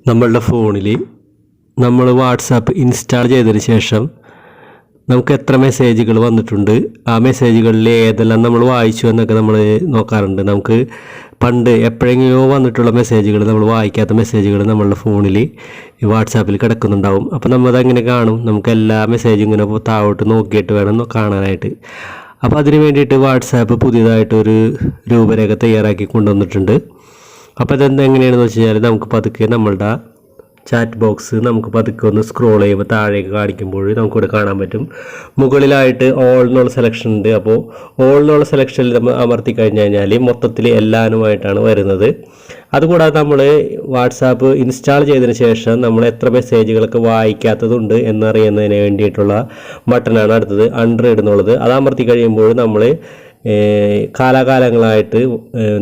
നമ്മളുടെ ഫോണിൽ നമ്മൾ വാട്സാപ്പ് ഇൻസ്റ്റാൾ ചെയ്തതിന് ശേഷം നമുക്ക് എത്ര മെസ്സേജുകൾ വന്നിട്ടുണ്ട്, ആ മെസ്സേജുകളിൽ ഏതെല്ലാം നമ്മൾ വായിച്ചു എന്നൊക്കെ നമ്മൾ നോക്കാറുണ്ട്. നമുക്ക് പണ്ട് എപ്പോഴെങ്കിലോ വന്നിട്ടുള്ള മെസ്സേജുകൾ, നമ്മൾ വായിക്കാത്ത മെസ്സേജുകൾ നമ്മളുടെ ഫോണിൽ വാട്സാപ്പിൽ കിടക്കുന്നുണ്ടാവും. അപ്പോൾ നമ്മളതങ്ങനെ കാണും. നമുക്ക് എല്ലാ മെസ്സേജും ഇങ്ങനെ താഴോട്ട് നോക്കിയിട്ട് വേണം കാണാനായിട്ട്. അപ്പോൾ അതിന് വേണ്ടിയിട്ട് വാട്സാപ്പ് പുതിയതായിട്ടൊരു രൂപരേഖ തയ്യാറാക്കി കൊണ്ടുവന്നിട്ടുണ്ട്. അപ്പോൾ അതെന്താ എങ്ങനെയാണെന്ന് വെച്ച് കഴിഞ്ഞാൽ, നമുക്ക് പതുക്കെ നമ്മളുടെ ചാറ്റ് ബോക്സ് നമുക്ക് പതുക്കെ ഒന്ന് സ്ക്രോൾ ചെയ്യുമ്പോൾ താഴേക്ക് കാണിക്കുമ്പോൾ നമുക്കിവിടെ കാണാൻ പറ്റും. മുകളിലായിട്ട് ഓൾ എന്നുള്ള സെലക്ഷൻ ഉണ്ട്. അപ്പോൾ ഓൾ എന്നുള്ള സെലക്ഷനിൽ നമ്മൾ അമർത്തി കഴിഞ്ഞ് കഴിഞ്ഞാൽ മൊത്തത്തിൽ എല്ലാനുമായിട്ടാണ് വരുന്നത്. അതുകൂടാതെ നമ്മൾ വാട്സാപ്പ് ഇൻസ്റ്റാൾ ചെയ്തതിന് ശേഷം നമ്മൾ എത്ര മെസ്സേജുകളൊക്കെ വായിക്കാത്തതുണ്ട് എന്നറിയുന്നതിന് വേണ്ടിയിട്ടുള്ള ബട്ടനാണ് അടുത്തത്, അൺറീഡ് എന്നുള്ളത്. അത് അമർത്തി കഴിയുമ്പോൾ നമ്മൾ കാലാകാലങ്ങളായിട്ട്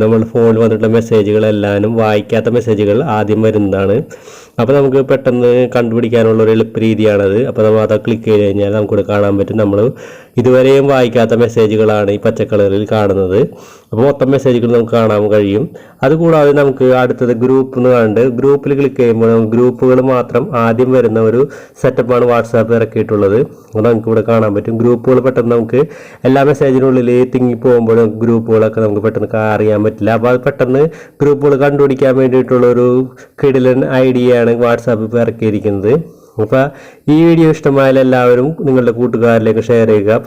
നമ്മുടെ ഫോണിൽ വന്നിട്ടുള്ള മെസ്സേജുകളെല്ലാനും വായിക്കാത്ത മെസ്സേജുകൾ ആദ്യം വരുന്നതാണ്. അപ്പോൾ നമുക്ക് പെട്ടെന്ന് കണ്ടുപിടിക്കാനുള്ള ഒരു എളുപ്പ രീതിയാണത്. അപ്പോൾ നമ്മൾ അത് ക്ലിക്ക് ചെയ്ത് കഴിഞ്ഞാൽ നമുക്കിവിടെ കാണാൻ പറ്റും, നമ്മൾ ഇതുവരെയും വായിക്കാത്ത മെസ്സേജുകളാണ് ഈ പച്ച കളറിൽ കാണുന്നത്. അപ്പോൾ മൊത്തം മെസ്സേജുകൾ നമുക്ക് കാണാൻ കഴിയും. അതുകൂടാതെ നമുക്ക് അടുത്തത് ഗ്രൂപ്പ് എന്ന് കണ്ട് ഗ്രൂപ്പിൽ ക്ലിക്ക് ചെയ്യുമ്പോൾ നമുക്ക് ഗ്രൂപ്പുകൾ മാത്രം ആദ്യം വരുന്ന ഒരു സെറ്റപ്പാണ് വാട്സാപ്പ് ഇറക്കിയിട്ടുള്ളത്. അത് നമുക്കിവിടെ കാണാൻ പറ്റും. ഗ്രൂപ്പുകൾ പെട്ടെന്ന് നമുക്ക് എല്ലാ മെസ്സേജിനുള്ളിൽ തിങ്ങിപ്പോകുമ്പോൾ ഗ്രൂപ്പുകളൊക്കെ നമുക്ക് പെട്ടെന്ന് അറിയാൻ പറ്റില്ല. അപ്പോൾ അത് പെട്ടെന്ന് ഗ്രൂപ്പുകൾ കണ്ടുപിടിക്കാൻ വേണ്ടിയിട്ടുള്ള ഒരു കിടിലൻ ഐഡിയയാണ് വാട്സാപ്പ് ഇപ്പോൾ ഇറക്കിയിരിക്കുന്നത്. അപ്പോൾ ഈ വീഡിയോ ഇഷ്ടമായാൽ എല്ലാവരും നിങ്ങളുടെ കൂട്ടുകാരിലേക്ക് ഷെയർ ചെയ്യുക.